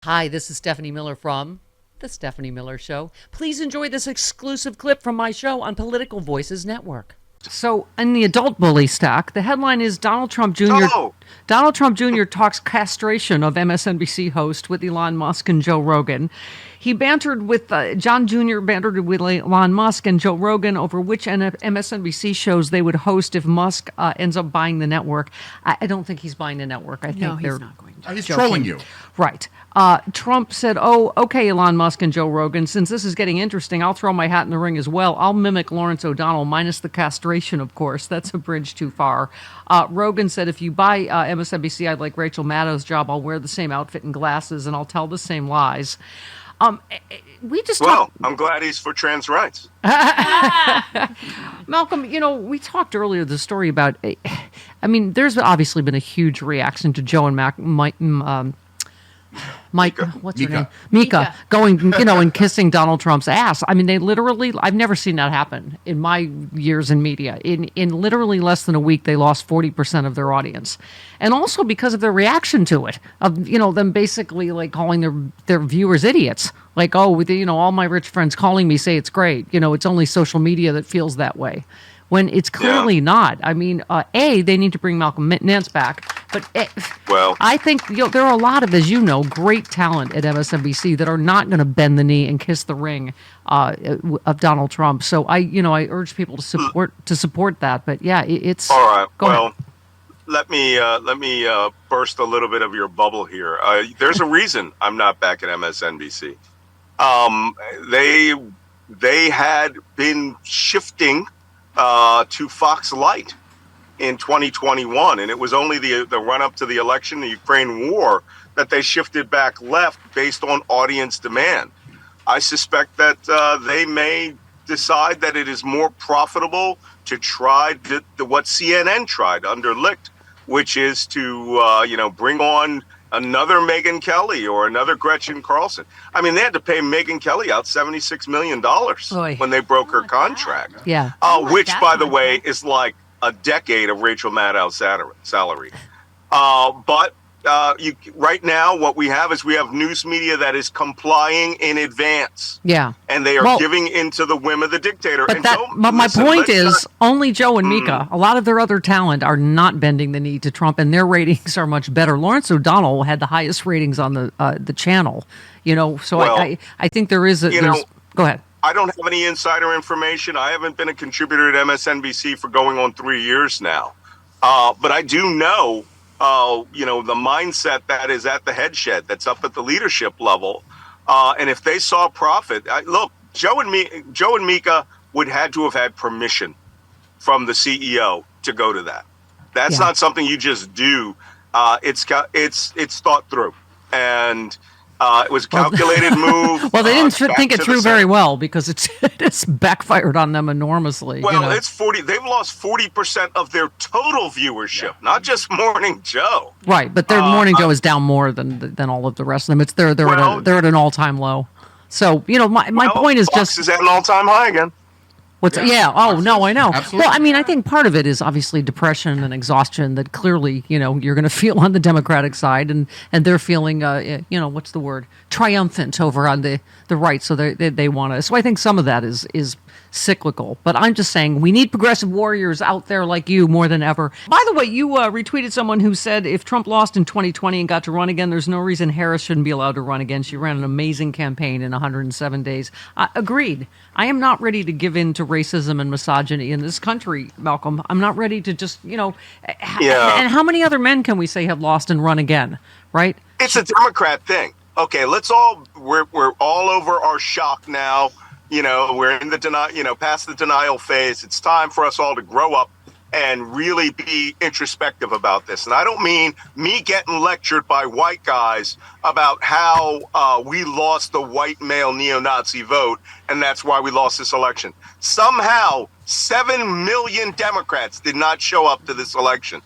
Hi, this is Stephanie Miller from The Stephanie Miller Show. Please enjoy this exclusive clip from my show on Political Voices Network. So, in the adult bully stack, the headline is Donald Trump Jr. Oh, Donald Trump Jr. talks castration of MSNBC host with Elon Musk and Joe Rogan. He bantered with John Jr. bantered with Elon Musk and Joe Rogan over which MSNBC shows they would host if Musk ends up buying the network. I don't think he's buying the network. I think No, they're he's not going to. He's joking. trolling you. Right. Trump said, "Oh, okay, Elon Musk and Joe Rogan, since this is getting interesting, I'll throw my hat in the ring as well. I'll mimic Lawrence O'Donnell, minus the castration, of course. That's a bridge too far." Rogan said, "If you buy MSNBC, I'd like Rachel Maddow's job. I'll wear the same outfit and glasses, and I'll tell the same lies." We just well, I'm glad he's for trans rights. Malcolm, we talked earlier the story about, there's obviously been a huge reaction to Joe and Mike, what's her name? Mika going, and kissing Donald Trump's ass. I mean, they literally, I've never seen that happen in my years in media. In literally less than a week, they lost 40% of their audience. And also because of their reaction to it, of, them basically like calling their viewers idiots. Like, oh, with all my rich friends calling me say it's great. It's only social media that feels that way. When it's clearly not. I mean, they need to bring Malcolm Nance back. But I think there are a lot of, as you know, great talent at MSNBC that are not going to bend the knee and kiss the ring of Donald Trump. So I urge people to support that. But yeah, it's all right. Go ahead. Let me burst a little bit of your bubble here. There's a reason I'm not back at MSNBC. They had been shifting to Fox Light in 2021, and it was only the run up to the election, the Ukraine war, that they shifted back left based on audience demand. I suspect that they may decide that it is more profitable to try what CNN tried under Licht, which is to bring on another Megyn Kelly or another Gretchen Carlson. I mean, they had to pay Megyn Kelly out $76 million when they broke her contract. Yeah. Which, by the way, is like a decade of Rachel Maddow's salary. But right now, what we have is news media that is complying in advance. Yeah. And they are giving into the whim of the dictator. But my point is, only Joe and Mika, a lot of their other talent, are not bending the knee to Trump, and their ratings are much better. Lawrence O'Donnell had the highest ratings on the channel. So I think there is go ahead. I don't have any insider information. I haven't been a contributor at MSNBC for going on 3 years now. But I do know, the mindset that is at the head shed, that's up at the leadership level. And if they saw profit, look, Joe and Mika would had to have had permission from the CEO to go to that. That's not something you just do. It's thought through. And it was a calculated move. Well, they didn't think it through very well because it's backfired on them enormously. Well, it's 40. They've lost 40% of their total viewership, not just Morning Joe. Right, but their Morning Joe is down more than all of the rest of them. It's they're at an all-time low. So my point is Fox is at an all-time high again. Yeah. Oh, no, I know. Absolutely. Well, I think part of it is obviously depression and exhaustion that clearly, you're going to feel on the Democratic side, and they're feeling, what's the word? Triumphant over on the right. So they want to. So I think some of that is cyclical. But I'm just saying we need progressive warriors out there like you more than ever. By the way, you retweeted someone who said if Trump lost in 2020 and got to run again, there's no reason Harris shouldn't be allowed to run again. She ran an amazing campaign in 107 days. Agreed. I am not ready to give in to racism and misogyny in this country, Malcolm. I'm not ready to just, And how many other men can we say have lost and run again, right? It's a Democrat thing. Okay, we're all over our shock now. We're in the past the denial phase. It's time for us all to grow up and really be introspective about this. And I don't mean me getting lectured by white guys about how we lost the white male neo-Nazi vote, and that's why we lost this election. Somehow, 7 million Democrats did not show up to this election.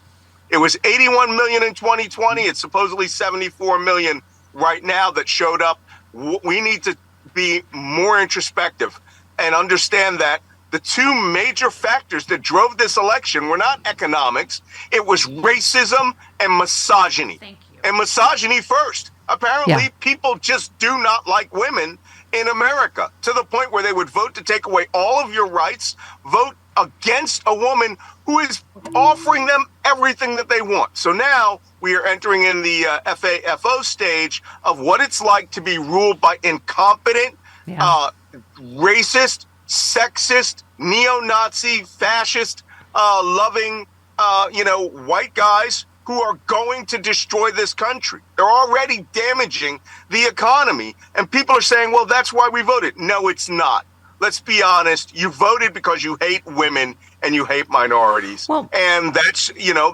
It was 81 million in 2020. It's supposedly 74 million right now that showed up. We need to be more introspective and understand that the two major factors that drove this election were not economics. It was racism and misogyny. Thank you. And misogyny first. Apparently, Yeah. people just do not like women in America, to the point where they would vote to take away all of your rights, vote against a woman who is offering them everything that they want. So now we are entering in the FAFO stage of what it's like to be ruled by incompetent, Yeah. racist, sexist, neo-Nazi, fascist, loving, white guys who are going to destroy this country. They're already damaging the economy. And people are saying, well, that's why we voted. No, it's not. Let's be honest. You voted because you hate women and you hate minorities. Well, and that's,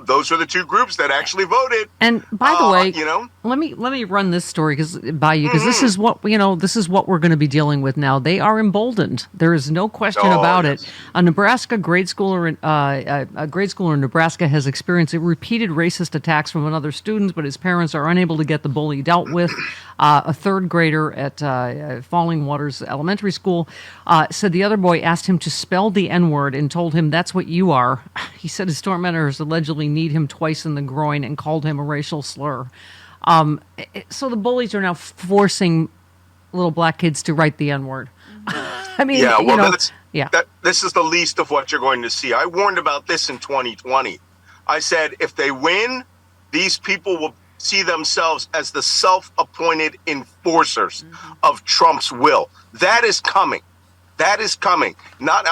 those are the two groups that actually voted. And by the way, you know, let me run this story because this is what this is what we're going to be dealing with now. They are emboldened. There is no question about yes. it. A Nebraska grade schooler in Nebraska has experienced repeated racist attacks from another students, but his parents are unable to get the bully dealt with. A third grader at Falling Waters Elementary School said the other boy asked him to spell the N-word and told him that's what you are. He said his tormentors allegedly kneed him twice in the groin and called him a racial slur. So the bullies are now forcing little black kids to write the N-word. I mean, yeah, well, this is the least of what you're going to see. I warned about this in 2020. I said, if they win, these people will see themselves as the self-appointed enforcers of Trump's will. That is coming. That is coming. What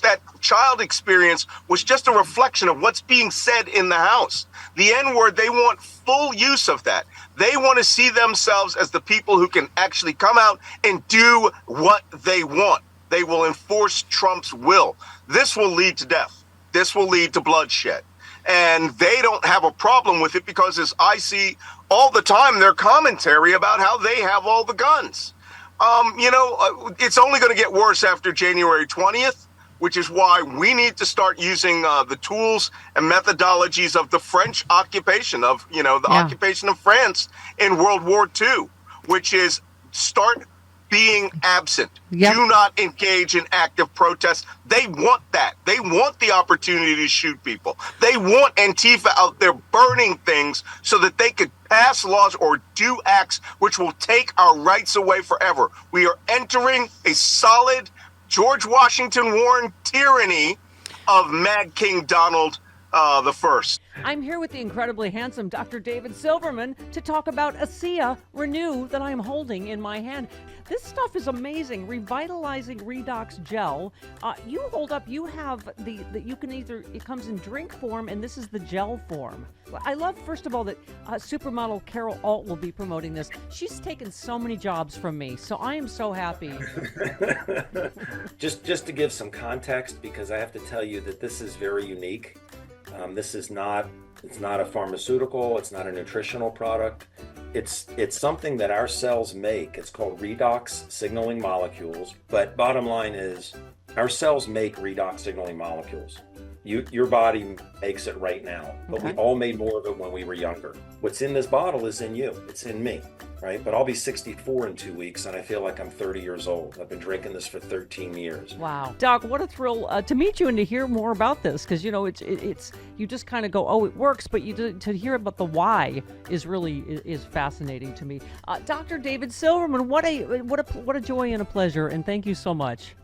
that child experience was just a reflection of what's being said in the House. The N-word, they want full use of that. They want to see themselves as the people who can actually come out and do what they want. They will enforce Trump's will. This will lead to death. This will lead to bloodshed. And they don't have a problem with it because, as I see all the time, their commentary about how they have all the guns. It's only going to get worse after January 20th, which is why we need to start using the tools and methodologies of the French occupation, occupation of France in World War II, which is start being absent. Yep. Do not engage in active protest. They want that. They want the opportunity to shoot people. They want Antifa out there burning things so that they could pass laws or do acts which will take our rights away forever. We are entering a solid George Washington Warren tyranny of Mad King Donald the First. I'm here with the incredibly handsome Dr. David Silverman to talk about ASEA Renew that I'm holding in my hand. This stuff is amazing. Revitalizing Redox Gel. You hold up, you have you can it comes in drink form, and this is the gel form. I love, first of all, that supermodel Carol Alt will be promoting this. She's taken so many jobs from me, so I am so happy. Just to give some context, because I have to tell you that this is very unique. This is not a pharmaceutical, it's not a nutritional product. It's something that our cells make. It's called redox signaling molecules. But bottom line is, our cells make redox signaling molecules. Your body makes it right now, but we all made more of it when we were younger. What's in this bottle is in you. It's in me, right? But I'll be 64 in 2 weeks, and I feel like I'm 30 years old. I've been drinking this for 13 years. Wow. Doc, what a thrill to meet you and to hear more about this, because, it's you just kind of go, oh, it works, but to hear about the why is fascinating to me. Dr. David Silverman, what a joy and a pleasure, and thank you so much.